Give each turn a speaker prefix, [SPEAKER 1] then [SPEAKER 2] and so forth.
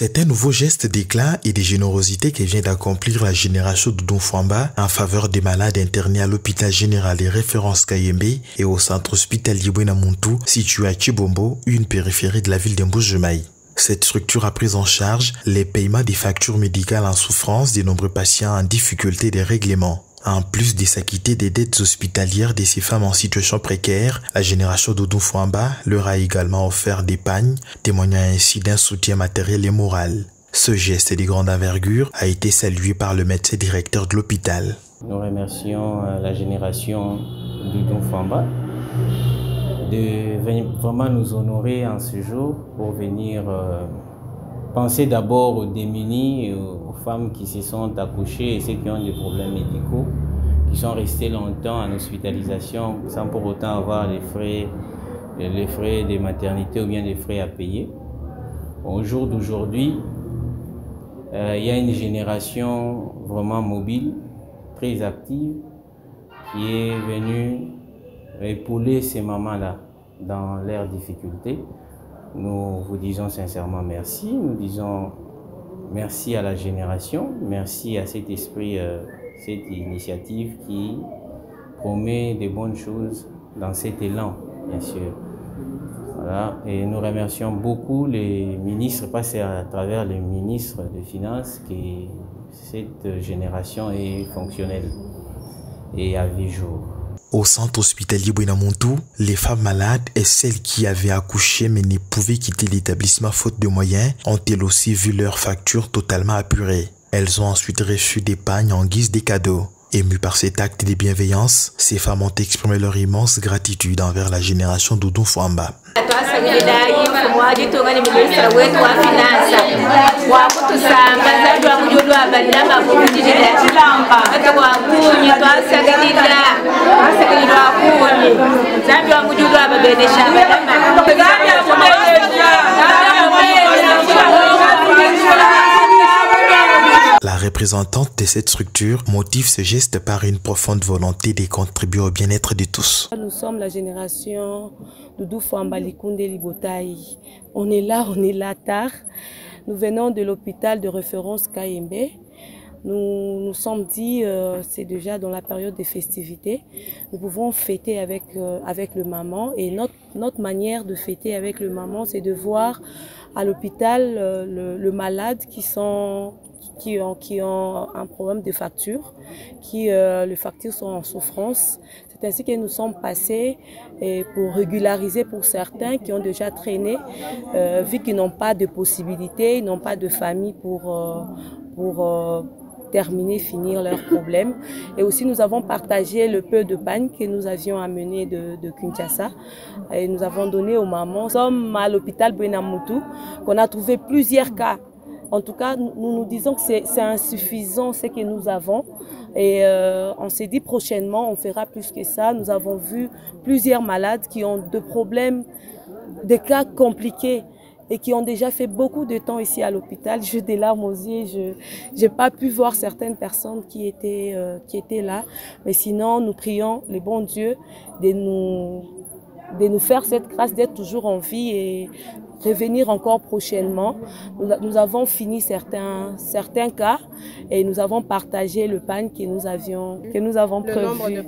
[SPEAKER 1] C'est un nouveau geste d'éclat et de générosité que vient d'accomplir la génération Doudou Fwamba en faveur des malades internés à l'hôpital général des références Kayembe et au centre hospitalier Bwena Muntu, situé à Chibombo, une périphérie de la ville d'Mbujimai. Cette structure a pris en charge les paiements des factures médicales en souffrance des nombreux patients en difficulté de règlement. En plus de s'acquitter des dettes hospitalières de ces femmes en situation précaire, la génération Doudou Fwamba leur a également offert des pagnes, témoignant ainsi d'un soutien matériel et moral. Ce geste de grande envergure a été salué par le médecin directeur de l'hôpital.
[SPEAKER 2] Nous remercions la génération Doudou Fwamba de vraiment nous honorer en ce jour pour venir penser d'abord aux démunis, aux femmes qui se sont accouchées et ceux qui ont des problèmes médicaux, qui sont restés longtemps en hospitalisation sans pour autant avoir les frais de maternité ou bien des frais à payer. Au jour d'aujourd'hui, il y a une génération vraiment mobile, très active, qui est venue épauler ces mamans-là dans leurs difficultés. Nous vous disons sincèrement merci, nous disons merci à la génération, merci à cet esprit, cette initiative qui promet de bonnes choses dans cet élan, bien sûr. Voilà. Et nous remercions beaucoup les ministres, parce à travers les ministres des Finances que cette génération est fonctionnelle et à vie jour.
[SPEAKER 1] Au centre hospitalier Bwena Muntu, les femmes malades et celles qui avaient accouché mais ne pouvaient quitter l'établissement faute de moyens ont elles aussi vu leurs factures totalement apurées. Elles ont ensuite reçu des pagnes en guise de cadeaux. Émues par cet acte de bienveillance, ces femmes ont exprimé leur immense gratitude envers la génération Doudou Fwamba. La représentante de cette structure motive ce geste par une profonde volonté de contribuer au bien-être de tous.
[SPEAKER 3] Nous sommes la génération Doudou Fwamba Likunde Libotaï. On est là tard. Nous venons de l'hôpital de référence Kayembe. Nous nous sommes dit, c'est déjà dans la période des festivités, nous pouvons fêter avec le maman. Et notre manière de fêter avec le maman, c'est de voir à l'hôpital le malade qui ont un problème de facture, les factures sont en souffrance. C'est ainsi que nous sommes passés pour régulariser pour certains qui ont déjà traîné, vu qu'ils n'ont pas de possibilités, ils n'ont pas de famille pour finir leurs problèmes. Et aussi nous avons partagé le peu de pain que nous avions amené de Kinshasa et nous avons donné aux mamans. Nous sommes à l'hôpital Bwena Muntu, qu'on a trouvé plusieurs cas. En tout cas, nous disons que c'est insuffisant ce que nous avons et on s'est dit prochainement on fera plus que ça. Nous avons vu plusieurs malades qui ont des problèmes, des cas compliqués et qui ont déjà fait beaucoup de temps ici à l'hôpital. J'ai des larmes aux yeux, je n'ai pas pu voir certaines personnes qui étaient là. Mais sinon, nous prions le bon Dieu de nous faire cette grâce d'être toujours en vie et revenir encore prochainement. Nous avons fini certains cas et nous avons partagé le pain que nous avons prévu.